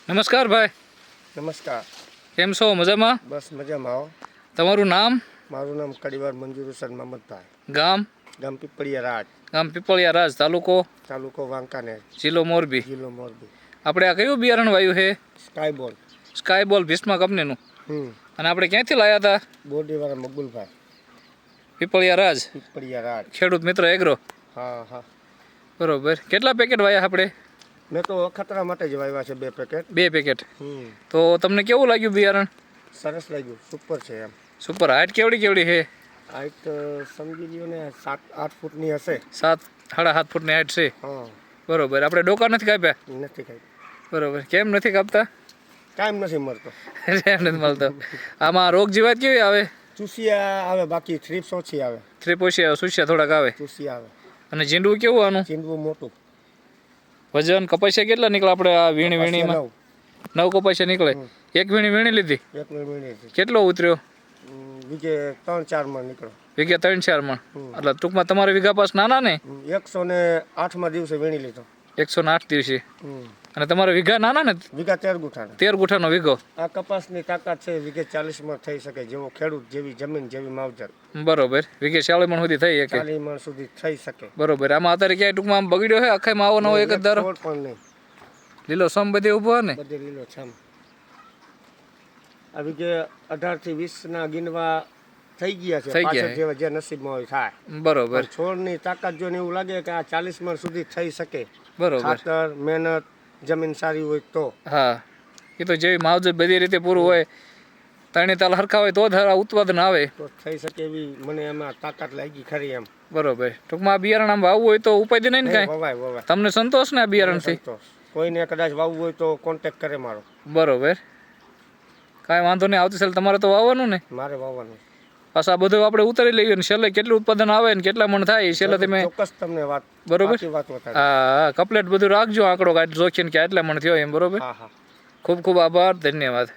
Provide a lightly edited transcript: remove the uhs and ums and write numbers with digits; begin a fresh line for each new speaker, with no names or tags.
નમસ્કાર ભાઈ.
નમસ્કાર.
કેમ છો? મજામાં?
બસ મજામાં આવો.
તમારું નામ?
મારું નામ કડીવાર મંજૂર હુસેન મહમદભાઈ.
ગામ?
ગામ પીપળિયા રાજ,
ગામ પીપળિયા રાજ, તાલુકો?
તાલુકો વાંકાનેર,
જિલ્લો મોરબી.
જિલ્લો મોરબી.
આપણે આ કયું બિયારણ વાવ્યું છે?
સ્કાયબોલ.
સ્કાયબોલ ભીષ્મા કંપનીનું. અને આપણે ક્યાંથી લાવ્યા હતા?
બોરડીવાળા મકબુલભાઈ,
પીપળિયા રાજ,
પીપળિયા રાજ.
ખેડૂત મિત્ર એગ્રો.
હા હા.
બરોબર. કેટલા પેકેટ વાવ્યા આપણે?
મેં તો ખતરા માટે જ વાવ્યા છે 2 પેકેટ.
2 પેકેટ. તો તમને કેવું લાગ્યું બિયારણ?
સરસ લાગ્યું, સુપર છે એમ.
સુપર. હાઈટ કેવડી છે?
હાઈટ સમજી લ્યો ને 7-8 ફૂટની હશે.
7.5 ફૂટની હાઈટ છે.
હા.
બરોબર. આપણે ડોકા નથી કાપ્યા?
નથી કાંઈ.
બરોબર. કેમ નથી કાપતા?
ટાઈમ નથી મળતો.
ટાઈમ નથી મળતો. આમાં રોગ જીવાત કેવી આવે?
ચૂસિયા આવે, બાકી થ્રીપ્સ ઓછી આવે.
થ્રીપોશિયા આવે, સુસ્યા થોડાક આવે.
ચૂસિયા આવે.
અને જીંડવું કેવું આનું?
ચીંડવું મોટું.
વજન કપાસિયા કેટલા નીકળે આપણે આ વીણીમાં? 9 કપાસિયા નીકળે. એક વીણી વીણી લીધી?
એક વીણી.
કેટલો ઉતર્યો?
વીઘે 3-4 મણ નીકળો.
વીઘે 3-4 મણ. એટલે ટૂંકમાં તમારે વીઘા પાસ નાના ને?
108 દિવસે વીણી લીધો.
108 દિવસે. અને તમારે વીઘા નાના ને?
વીઘા 13 ગુઠાના.
13 ગુઠાનો વીઘો.
આ કપાસની તાકાત છે વીઘે 40 મણ થઈ શકે, જેવો ખેડૂત જેવી જમીન જેવી માવજત.
બરોબર. વીઘે 40 મણ સુધી થઈ શકે.
40 મણ સુધી થઈ શકે.
બરોબર. આમાં અત્યારે ક્યાંય ટૂંકમાં આમ બગડ્યો છે? આખામાં આવો નવો એક જ ધારો?
છોડ પણ નહીં.
લીલો સમ બધે ઊભો ને?
બધે લીલો છમ. આ વીઘે 18 થી 20 ના ગીનવા થઈ ગયા છે. પાછળ જેવા જે નસીબમાં હોય થાય.
બરોબર.
છોડની તાકાત જોઈને એવું લાગે કે આ 40 મણ સુધી થઈ શકે.
બરોબર.
ખાતર, મહેનત, જમીન સારી હોય તો.
હા. એ તો જેવી માવજત બધી રીતે પૂરું હોય, ત્રણેય તાલ હરખા હોય તો જ ઉત્પાદન આવે.
તો થઈ શકે એવી મને એમાં તાકાત લાગી ખરી એમ.
બરોબર. ટૂંકમાં આ બિયારણ આમ વાવવું હોય તો ઉપાય નહીં ને કાંઈ?
વવાય.
તમને સંતોષ ને આ બિયારણથી?
કોઈને કદાચ વાવવું હોય તો કોન્ટેક્ટ કરે મારો.
બરોબર. કાંઈ વાંધો નહીં. આવતી સાલ તમારે તો વાવવાનું ને?
મારે વાવવાનું.
પાછા આ બધું આપણે ઉતારી લઈએ ને છેલ્લે કેટલું ઉત્પાદન આવે ને કેટલા મણ થાય એ છેલ્લે તમે
ચોક્કસ તમને વાત.
બરોબર.
વાત
હા, કમ્પ્લીટ બધું રાખજો, આંકડો કાઢી જોખીને કે આટલા મણ થયો એમ. બરોબર.
હા હા.
ખૂબ ખૂબ આભાર. ધન્યવાદ.